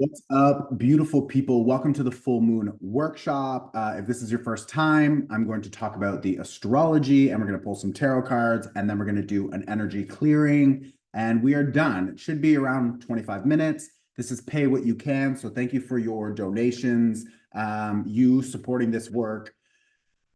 What's up, beautiful people? Welcome to the Full Moon Workshop. If this is your first time, I'm going to talk about the astrology and we're going to pull some tarot cards and then we're going to do an energy clearing and we are done. It should be around 25 minutes. This is pay what you can. So thank you for your donations. You supporting this work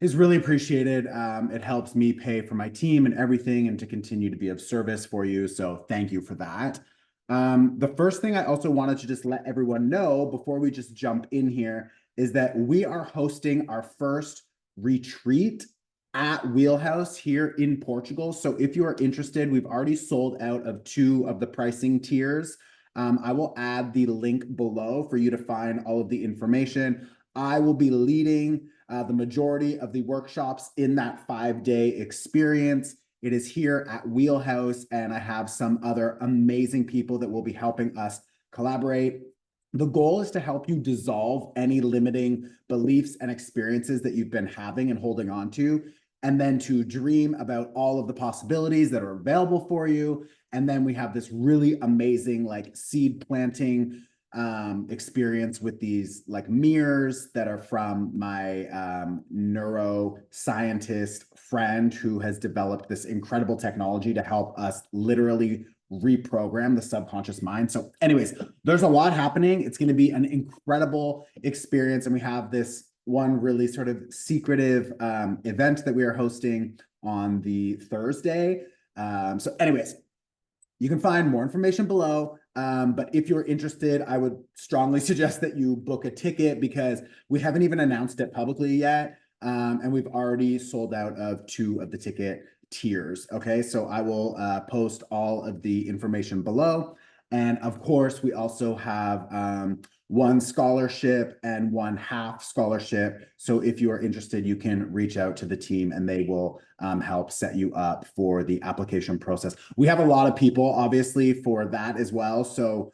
is really appreciated. It helps me pay for my team and everything and to continue to be of service for you. So thank you for that. The first thing I also wanted to just let everyone know before we just jump in here is that we are hosting our first retreat at Wheelhouse here in Portugal. So if you are interested, we've already sold out of 2 of the pricing tiers. I will add the link below for you to find all of the information. I will be leading the majority of the workshops in that 5-day experience. It is here at Wheelhouse, and I have some other amazing people that will be helping us collaborate. The goal is to help you dissolve any limiting beliefs and experiences that you've been having and holding on to, and then to dream about all of the possibilities that are available for you. And then we have this really amazing like seed planting experience with these like mirrors that are from my neuroscientist friend who has developed this incredible technology to help us literally reprogram the subconscious mind. So anyways, there's a lot happening. It's going to be an incredible experience. And we have this one really sort of secretive event that we are hosting on the Thursday. So anyways, you can find more information below. But if you're interested, I would strongly suggest that you book a ticket because we haven't even announced it publicly yet. And we've already sold out of 2 of the ticket tiers. Okay, so I will post all of the information below. And of course, we also have 1 scholarship and 1 half scholarship. So if you are interested, you can reach out to the team and they will help set you up for the application process. We have a lot of people, obviously, for that as well. So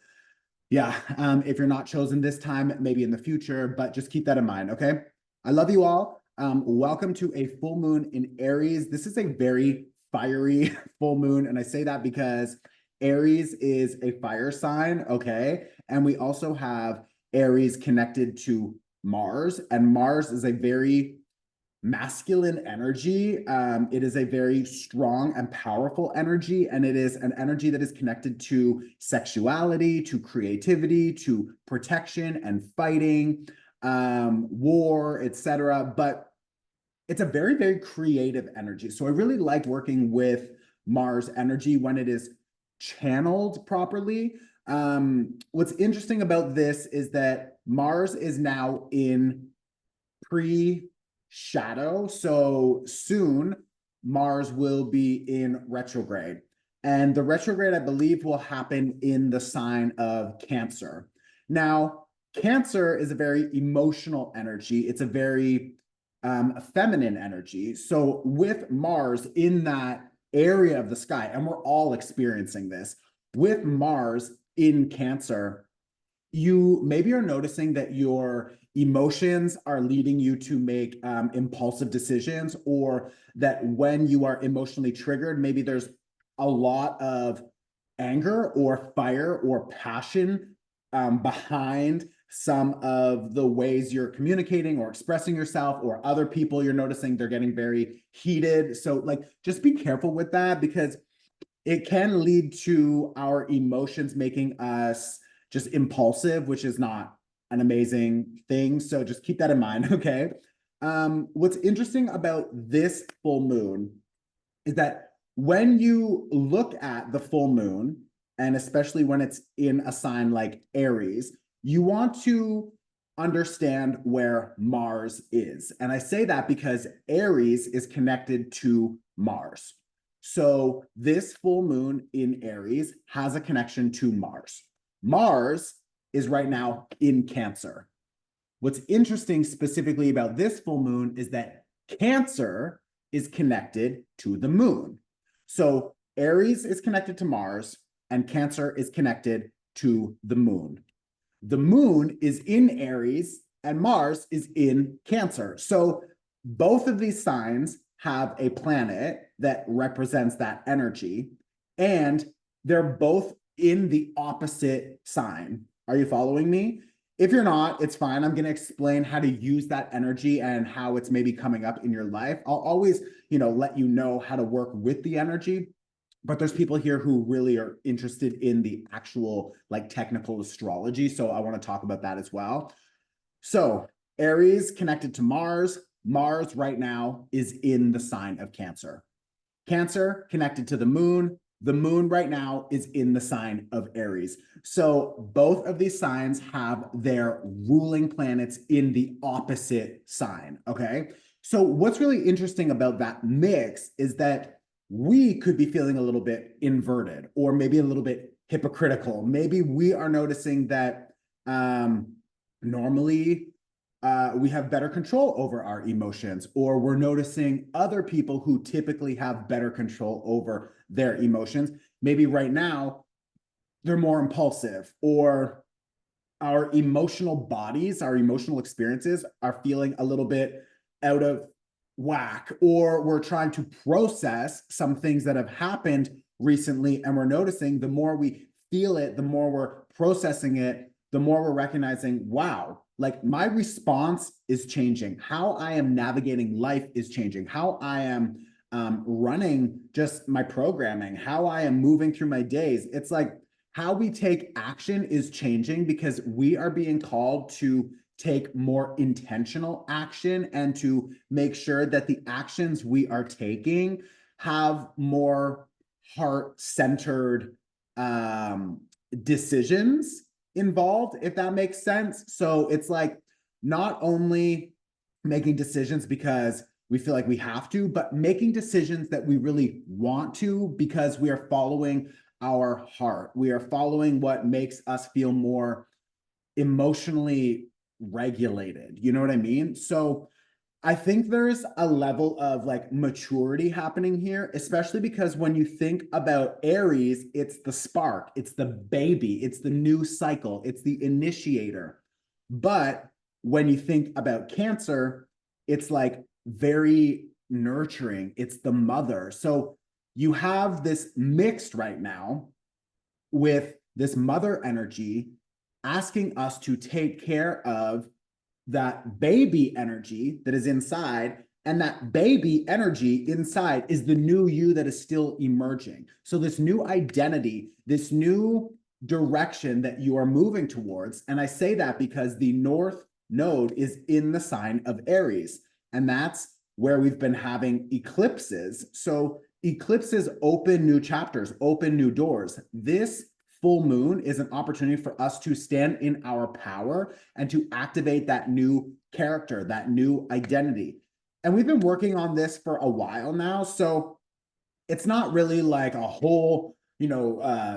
yeah, if you're not chosen this time, maybe in the future, but just keep that in mind, okay? I love you all. Welcome to a full moon in Aries. This is a very fiery full moon, and I say that because Aries is a fire sign, okay? And we also have Aries connected to Mars, and Mars is a very masculine energy. It is a very strong and powerful energy, and it is an energy that is connected to sexuality, to creativity, to protection and fighting, war, etc. But it's a very, very creative energy. So I really like working with Mars energy when it is channeled properly. What's interesting about this is that Mars is now in pre-shadow. So soon, Mars will be in retrograde. And the retrograde, I believe, will happen in the sign of Cancer. Now, Cancer is a very emotional energy. It's a very feminine energy. So with Mars in that area of the sky, and we're all experiencing this, with Mars in Cancer, you maybe are noticing that your emotions are leading you to make impulsive decisions, or that when you are emotionally triggered, maybe there's a lot of anger or fire or passion behind some of the ways you're communicating or expressing yourself, or other people you're noticing they're getting very heated. So like, just be careful with that because it can lead to our emotions making us just impulsive, which is not an amazing thing. So just keep that in mind, okay? What's interesting about this full moon is that when you look at the full moon, and especially when it's in a sign like Aries, you want to understand where Mars is. And I say that because Aries is connected to Mars. So this full moon in Aries has a connection to Mars. Mars is right now in Cancer. What's interesting specifically about this full moon is that Cancer is connected to the moon. So Aries is connected to Mars and Cancer is connected to the moon. The moon is in Aries and Mars is in Cancer. So both of these signs have a planet that represents that energy, and they're both in the opposite sign. Are you following me? If you're not, it's fine. I'm going to explain how to use that energy and how it's maybe coming up in your life. I'll always, let you know how to work with the energy. But there's people here who really are interested in the actual like technical astrology. So I want to talk about that as well. So Aries connected to Mars. Mars right now is in the sign of Cancer. Cancer connected to the moon. The moon right now is in the sign of Aries. So both of these signs have their ruling planets in the opposite sign, okay? So what's really interesting about that mix is that we could be feeling a little bit inverted or maybe a little bit hypocritical. Maybe we are noticing that normally we have better control over our emotions, or we're noticing other people who typically have better control over their emotions. Maybe right now they're more impulsive, or our emotional bodies, our emotional experiences are feeling a little bit out of whack, or we're trying to process some things that have happened recently. And we're noticing the more we feel it, the more we're processing it, the more we're recognizing, wow, like my response is changing. How I am navigating life is changing. How I am running just my programming, how I am moving through my days. It's like how we take action is changing because we are being called to take more intentional action and to make sure that the actions we are taking have more heart-centered decisions involved, if that makes sense. So it's like not only making decisions because we feel like we have to, but making decisions that we really want to because we are following our heart. We are following what makes us feel more emotionally regulated. You know what I mean? So I think there's a level of like maturity happening here, especially because when you think about Aries, it's the spark, it's the baby, it's the new cycle, it's the initiator. But when you think about Cancer, it's like very nurturing, it's the mother. So you have this mixed right now with this mother energy asking us to take care of that baby energy that is inside, and that baby energy inside is the new you that is still emerging. So this new identity, this new direction that you are moving towards, and I say that because the North Node is in the sign of Aries, and that's where we've been having eclipses. So eclipses open new chapters, open new doors. This full moon is an opportunity for us to stand in our power and to activate that new character, that new identity. And we've been working on this for a while now. So it's not really like a whole,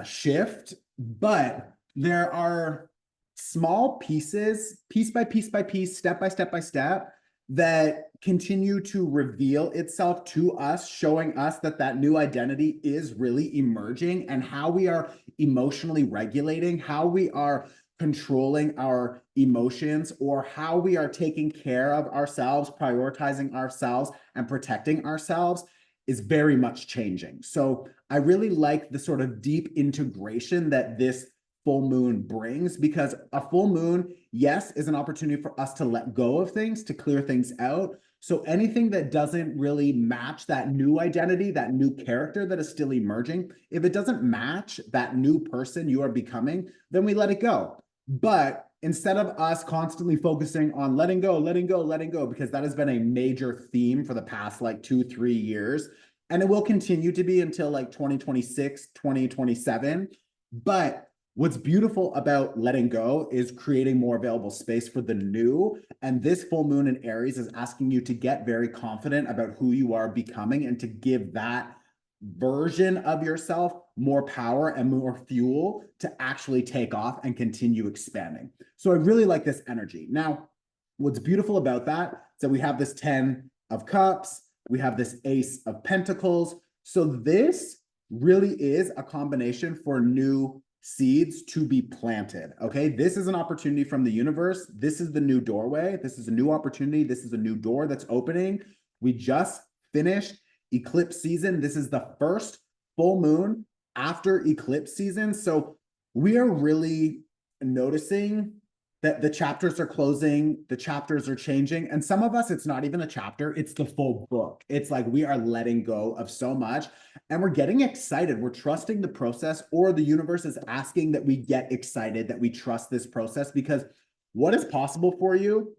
shift, but there are small pieces, piece by piece by piece, step by step by step, that continue to reveal itself to us, showing us that that new identity is really emerging, and how we are emotionally regulating, how we are controlling our emotions, or how we are taking care of ourselves, prioritizing ourselves, and protecting ourselves is very much changing. So I really like the sort of deep integration that this full moon brings, because a full moon, yes, is an opportunity for us to let go of things, to clear things out. So anything that doesn't really match that new identity, that new character that is still emerging, if it doesn't match that new person you are becoming, then we let it go. But instead of us constantly focusing on letting go, letting go, letting go, because that has been a major theme for the past like 2-3 years, and it will continue to be until like 2026, 2027. But what's beautiful about letting go is creating more available space for the new. And this full moon in Aries is asking you to get very confident about who you are becoming and to give that version of yourself more power and more fuel to actually take off and continue expanding. So I really like this energy. Now, what's beautiful about that is that we have this 10 of Cups, we have this Ace of Pentacles. So this really is a combination for new seeds to be planted. Okay, this is an opportunity from the universe. This is the new doorway. This is a new opportunity. This is a new door that's opening. We just finished eclipse season. This is the first full moon after eclipse season. So we are really noticing that the chapters are closing, the chapters are changing. And some of us, it's not even a chapter, it's the full book. It's like we are letting go of so much and we're getting excited. We're trusting the process, or the universe is asking that we get excited, that we trust this process, because what is possible for you,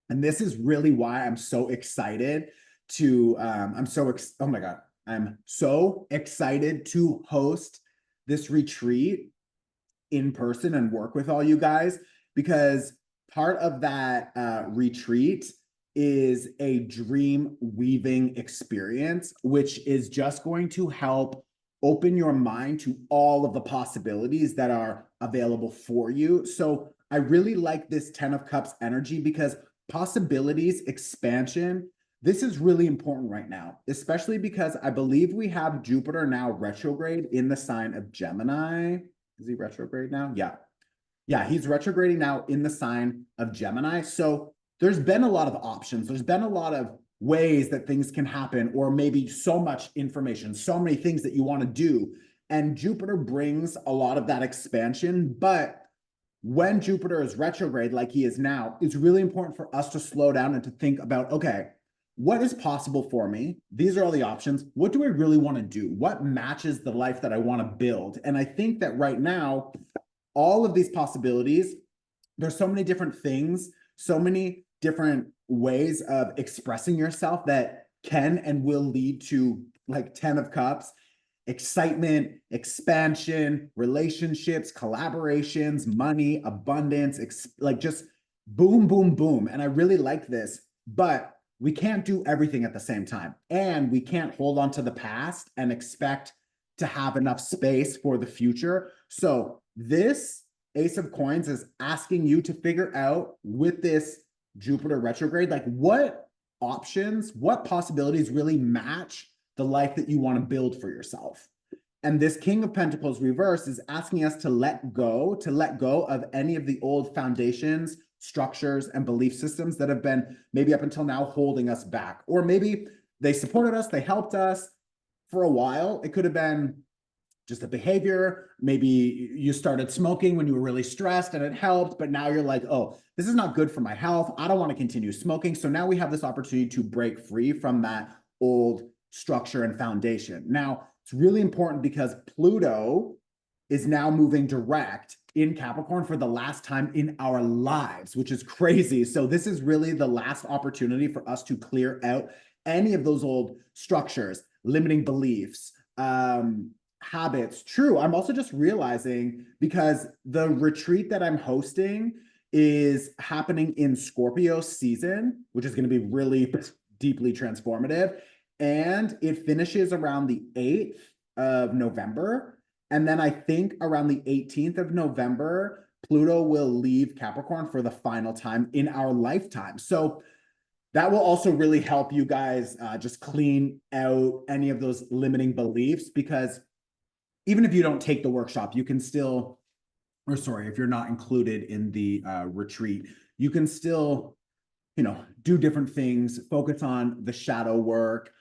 and this is really why I'm so excited to, oh my God, I'm so excited to host this retreat in person and work with all you guys, because part of that retreat is a dream weaving experience, which is just going to help open your mind to all of the possibilities that are available for you. So I really like this 10 of Cups energy, because possibilities, expansion, this is really important right now, especially because I believe we have Jupiter now retrograde in the sign of Gemini. Is he retrograde now? Yeah. Yeah, he's retrograding now in the sign of Gemini. So there's been a lot of options. There's been a lot of ways that things can happen, or maybe so much information, so many things that you want to do. And Jupiter brings a lot of that expansion. But when Jupiter is retrograde, like he is now, it's really important for us to slow down and to think about, okay, what is possible for me? These are all the options. What do I really want to do? What matches the life that I want to build? And I think that right now, all of these possibilities, there's so many different things, so many different ways of expressing yourself that can and will lead to, like, 10 of Cups, excitement, expansion, relationships, collaborations, money, abundance, like just boom, boom, boom. And I really like this, but we can't do everything at the same time. And we can't hold on to the past and expect to have enough space for the future. So this Ace of Coins is asking you to figure out, with this Jupiter retrograde, like, what options, what possibilities really match the life that you want to build for yourself. And this King of Pentacles reverse is asking us to let go of any of the old foundations, structures, and belief systems that have been maybe up until now holding us back. Or maybe they supported us, they helped us for a while. It could have been just a behavior. Maybe you started smoking when you were really stressed and it helped, but now you're like, oh, this is not good for my health. I don't want to continue smoking. So now we have this opportunity to break free from that old structure and foundation. Now, it's really important because Pluto is now moving direct in Capricorn for the last time in our lives, which is crazy. So this is really the last opportunity for us to clear out any of those old structures, limiting beliefs, habits. True. I'm also just realizing, because the retreat that I'm hosting is happening in Scorpio season, which is going to be really deeply transformative. And it finishes around the 8th of November. And then I think around the 18th of November, Pluto will leave Capricorn for the final time in our lifetime. So that will also really help you guys just clean out any of those limiting beliefs, because even if you don't take the workshop, you can still, or sorry, if you're not included in the retreat, you can still, do different things, focus on the shadow work,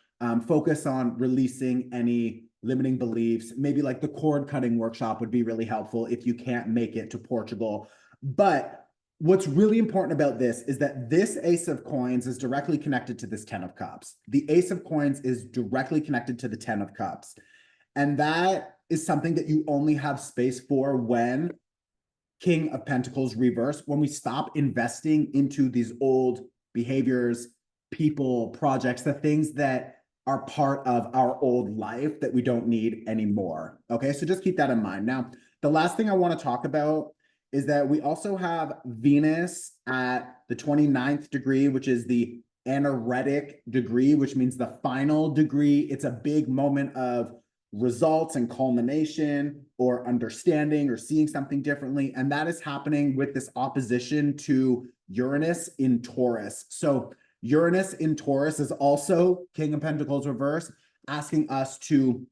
focus on releasing any limiting beliefs. Maybe like the cord cutting workshop would be really helpful if you can't make it to Portugal. But what's really important about this is that this Ace of Coins is directly connected to this 10 of Cups. The Ace of Coins is directly connected to the 10 of Cups. And that is something that you only have space for when King of Pentacles reverse, when we stop investing into these old behaviors, people, projects, the things that are part of our old life that we don't need anymore. Okay, so just keep that in mind. Now, the last thing I want to talk about is that we also have Venus at the 29th degree, which is the anaretic degree, which means the final degree. It's a big moment of results and culmination, or understanding, or seeing something differently. And that is happening with this opposition to Uranus in Taurus. So Uranus in Taurus is also King of Pentacles reverse, asking us to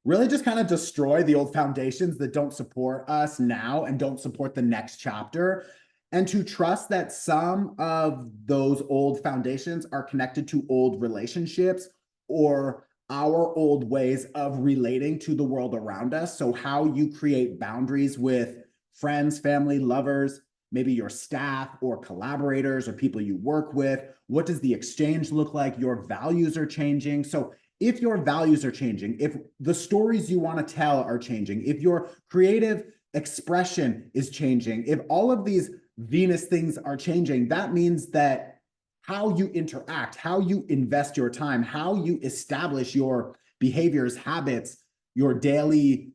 really just kind of destroy the old foundations that don't support us now and don't support the next chapter, and to trust that some of those old foundations are connected to old relationships or our old ways of relating to the world around us. So how you create boundaries with friends, family, lovers, maybe your staff or collaborators or people you work with. What does the exchange look like? Your values are changing. So if your values are changing, if the stories you want to tell are changing, if your creative expression is changing, if all of these Venus things are changing, that means that how you interact, how you invest your time, how you establish your behaviors, habits, your daily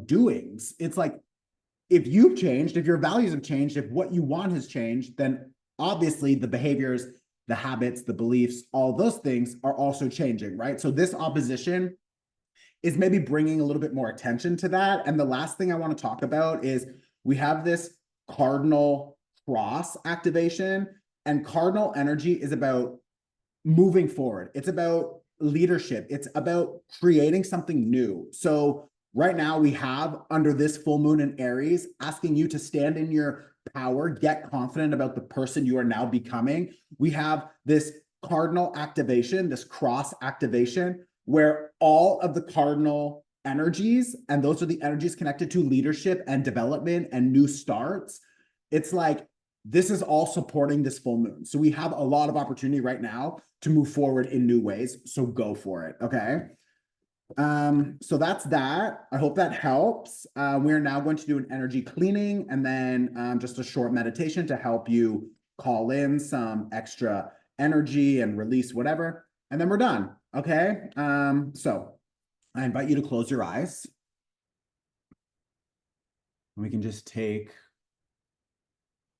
doings. It's like if you've changed, if your values have changed, if what you want has changed, then obviously the behaviors, the habits, the beliefs, all those things are also changing, right? So this opposition is maybe bringing a little bit more attention to that. And the last thing I want to talk about is we have this cardinal cross activation, and cardinal energy is about moving forward. It's about leadership. It's about creating something new. So right now we have under this full moon in Aries, asking you to stand in your power, get confident about the person you are now becoming. We have this cardinal activation, this cross activation, where all of the cardinal energies, and those are the energies connected to leadership and development and new starts. It's like this is all supporting this full moon. So we have a lot of opportunity right now to move forward in new ways. So go for it. Okay. So that's that. I hope that helps. We're now going to do an energy cleaning and then just a short meditation to help you call in some extra energy and release whatever. And then we're done. Okay. So I invite you to close your eyes. We can just take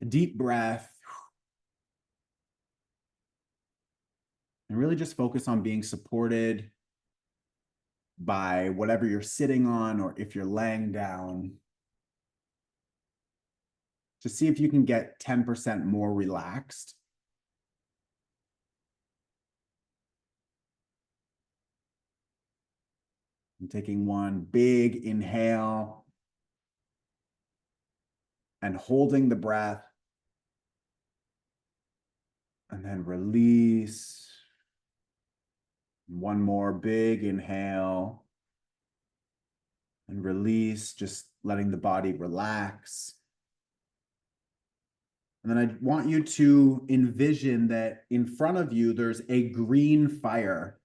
a deep breath and really just focus on being supported by whatever you're sitting on, or if you're laying down. Just see if you can get 10% more relaxed. I'm taking one big inhale and holding the breath, and then release. One more big inhale and release, just letting the body relax. And then I want you to envision that in front of you, there's a green fire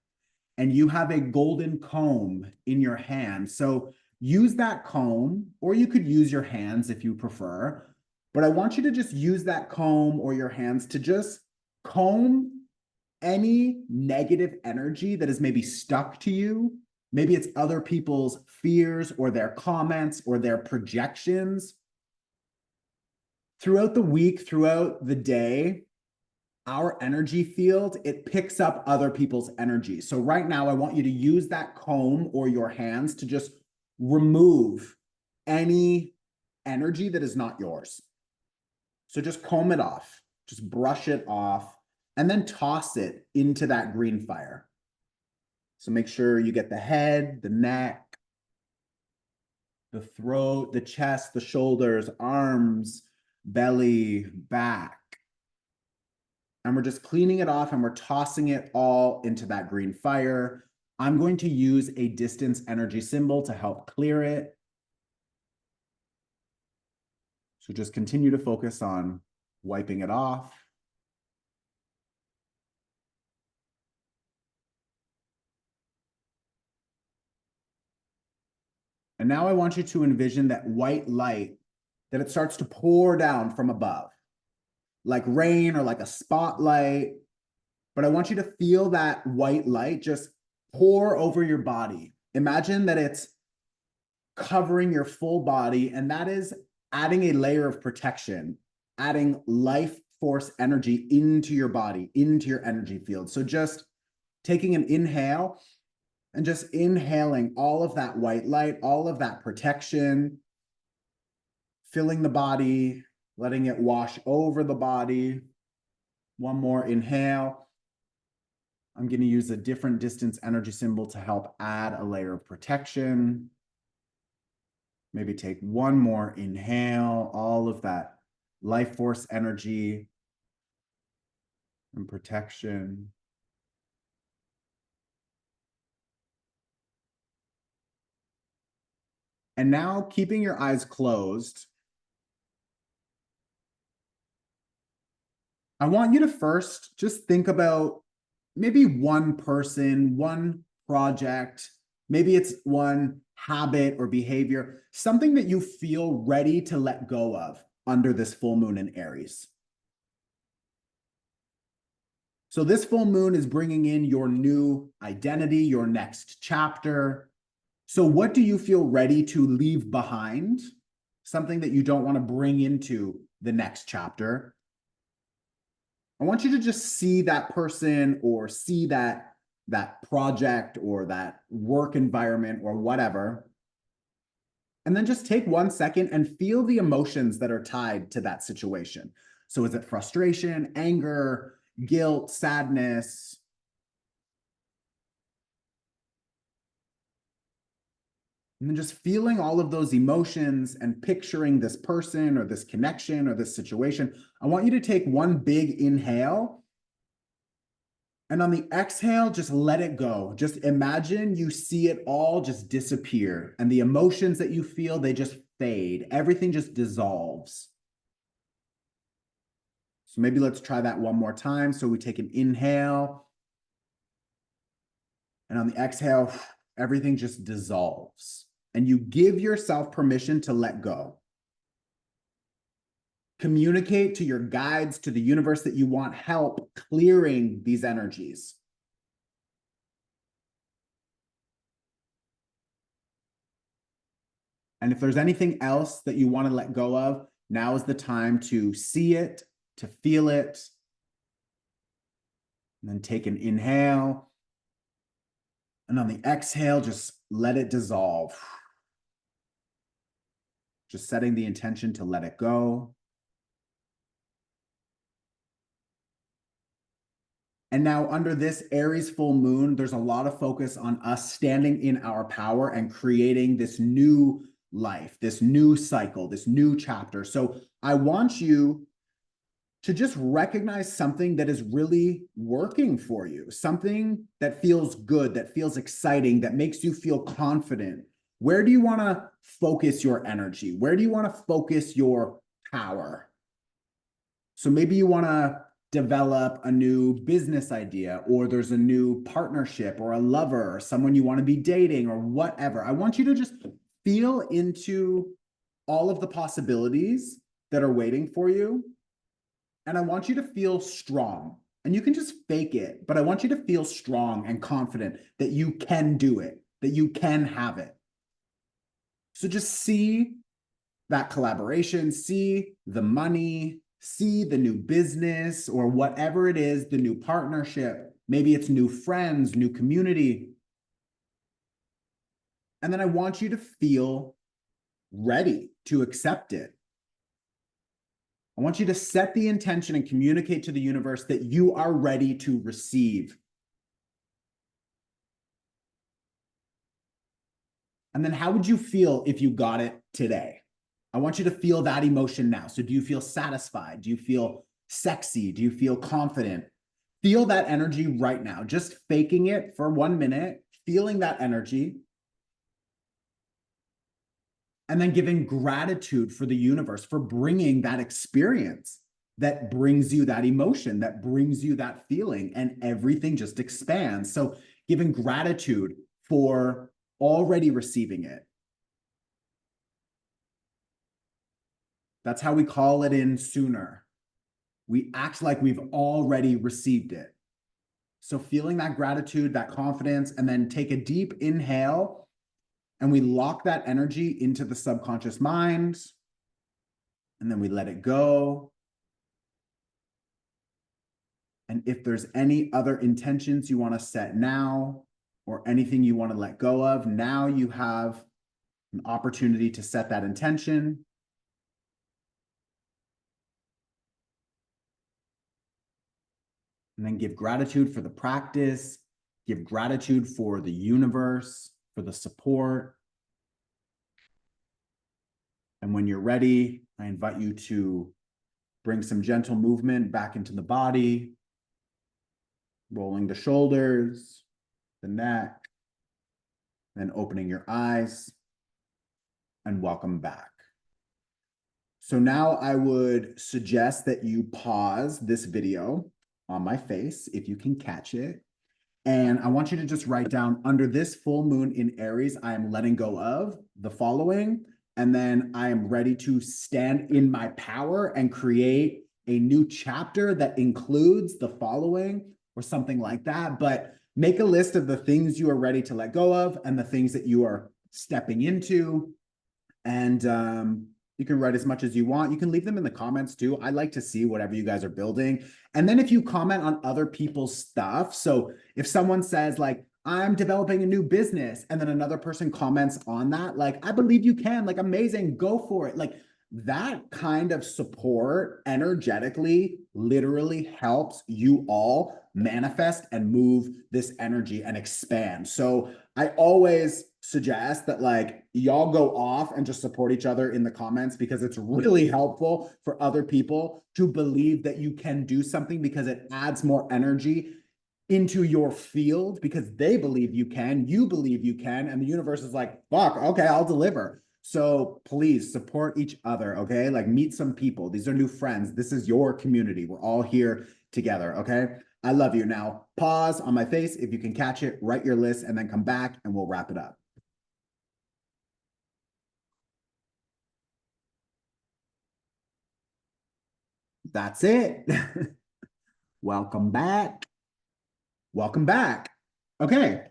and you have a golden comb in your hand. So use that comb, or you could use your hands if you prefer. But I want you to just use that comb or your hands to just comb any negative energy that is maybe stuck to you. Maybe it's other people's fears or their comments or their projections. Throughout the week, throughout the day, our energy field, it picks up other people's energy. So right now, I want you to use that comb or your hands to just remove any energy that is not yours. So just comb it off, just brush it off, and then toss it into that green fire. So make sure you get the head, the neck, the throat, the chest, the shoulders, arms, belly, back. And we're just cleaning it off and we're tossing it all into that green fire. I'm going to use a distance energy symbol to help clear it. So just continue to focus on wiping it off. And now I want you to envision that white light, that it starts to pour down from above, like rain or like a spotlight. But I want you to feel that white light just pour over your body. Imagine that it's covering your full body, and that is adding a layer of protection, adding life force energy into your body, into your energy field. So just taking an inhale and just inhaling all of that white light, all of that protection, filling the body, letting it wash over the body. One more inhale. I'm going to use a different distance energy symbol to help add a layer of protection. Maybe take one more inhale, all of that life force energy and protection. And now, keeping your eyes closed, I want you to first just think about maybe one person, one project, maybe it's one habit or behavior, something that you feel ready to let go of under this full moon in Aries. So this full moon is bringing in your new identity, your next chapter. So what do you feel ready to leave behind? Something that you don't want to bring into the next chapter. I want you to just see that person or see that project or that work environment or whatever. And then just take 1 second and feel the emotions that are tied to that situation. So is it frustration, anger, guilt, sadness? And then just feeling all of those emotions and picturing this person or this connection or this situation. I want you to take one big inhale. And on the exhale, just let it go. Just imagine you see it all just disappear. And the emotions that you feel, they just fade. Everything just dissolves. So maybe let's try that one more time. So we take an inhale. And on the exhale, everything just dissolves. And you give yourself permission to let go. Communicate to your guides, to the universe that you want help clearing these energies. And if there's anything else that you want to let go of, now is the time to see it, to feel it. And then take an inhale. And on the exhale, just let it dissolve. Just setting the intention to let it go. And now under this Aries full moon, there's a lot of focus on us standing in our power and creating this new life, this new cycle, this new chapter. So I want you to just recognize something that is really working for you, something that feels good, that feels exciting, that makes you feel confident. Where do you want to focus your energy? Where do you want to focus your power? So maybe you want to develop a new business idea, or there's a new partnership or a lover or someone you want to be dating or whatever. I want you to just feel into all of the possibilities that are waiting for you. And I want you to feel strong. And you can just fake it, but I want you to feel strong and confident that you can do it, that you can have it. So just see that collaboration, see the money, see the new business or whatever it is, the new partnership. Maybe it's new friends, new community. And then I want you to feel ready to accept it. I want you to set the intention and communicate to the universe that you are ready to receive. And then how would you feel if you got it today? I want you to feel that emotion now. So do you feel satisfied? Do you feel sexy? Do you feel confident? Feel that energy right now, just faking it for 1 minute, feeling that energy, and then giving gratitude for the universe for bringing that experience that brings you that emotion, that brings you that feeling, and everything just expands. So giving gratitude for already receiving it. That's how we call it in sooner. We act like we've already received it. So feeling that gratitude, that confidence, and then take a deep inhale, and we lock that energy into the subconscious mind, and then we let it go. And if there's any other intentions you want to set now, or anything you want to let go of, now you have an opportunity to set that intention. And then give gratitude for the practice, give gratitude for the universe, for the support. And when you're ready, I invite you to bring some gentle movement back into the body, rolling the shoulders, the neck, then opening your eyes, and welcome back. So now I would suggest that you pause this video on my face if you can catch it. And I want you to just write down, under this full moon in Aries, I am letting go of the following. And then I am ready to stand in my power and create a new chapter that includes the following, or something like that. But make a list of the things you are ready to let go of and the things that you are stepping into. And you can write as much as you want. You can leave them in the comments too. I like to see whatever you guys are building. And then if you comment on other people's stuff, so if someone says like, I'm developing a new business, and then another person comments on that, like, I believe you can, like, amazing, go for it. Like, that kind of support energetically literally helps you all manifest and move this energy and expand. So I always suggest that like y'all go off and just support each other in the comments, because it's really helpful for other people to believe that you can do something, because it adds more energy into your field, because they believe you can, you believe you can, and the universe is like, fuck, okay, I'll deliver. So please support each other, okay? Like, meet some people. These are new friends. This is your community. We're all here together, okay? I love you. Now, pause on my face if you can catch it, write your list, and then come back and we'll wrap it up. That's it. Welcome back. Welcome back. Okay.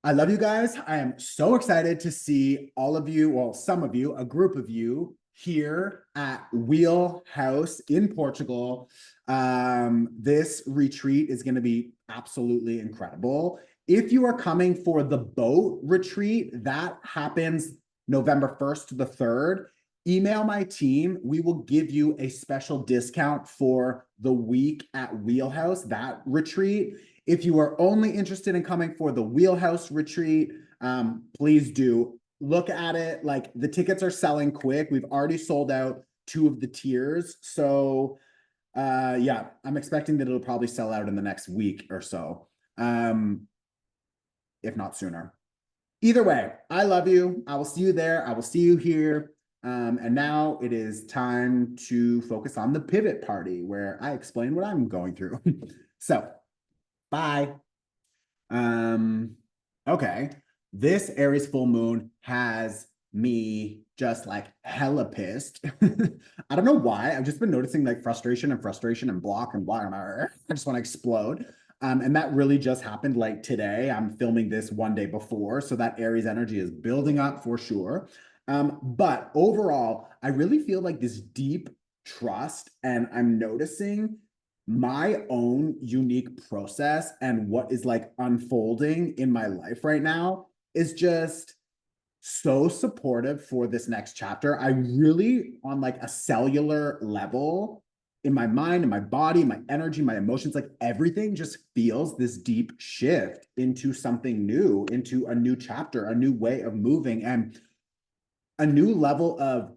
I love you guys. I am so excited to see all of you, well, some of you, a group of you here at Wheelhouse in Portugal. This retreat is going to be absolutely incredible. If you are coming for the boat retreat, that happens November 1st to the 3rd. Email my team. We will give you a special discount for the week at Wheelhouse, that retreat. If you are only interested in coming for the Wheelhouse retreat, please do look at it. Like, the tickets are selling quick. We've already sold out 2 of the tiers. So yeah, I'm expecting that it'll probably sell out in the next week or so, if not sooner. Either way, I love you. I will see you there. I will see you here. And now it is time to focus on the pivot party, where I explain what I'm going through. So, bye. Okay. This Aries full moon has me just like hella pissed. I don't know why. I've just been noticing like frustration and block and blah. I just want to explode. And that really just happened like today. I'm filming this one day before, so that Aries energy is building up for sure. But overall, I really feel like this deep trust, and I'm noticing my own unique process and what is like unfolding in my life right now is just so supportive for this next chapter. I really, on like a cellular level, in my mind, in my body, my energy, my emotions, like everything just feels this deep shift into something new, into a new chapter, a new way of moving, and a new level of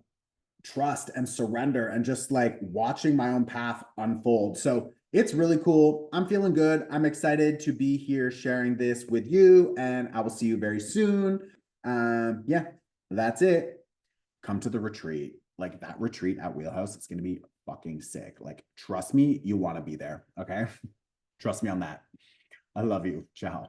trust and surrender, and just like watching my own path unfold. So it's really cool. I'm feeling good. I'm excited to be here sharing this with you, and I will see you very soon. Yeah, that's it. Come to the retreat. Like, that retreat at Wheelhouse, it's going to be fucking sick. Like, trust me, you want to be there. Okay. Trust me on that. I love you. Ciao.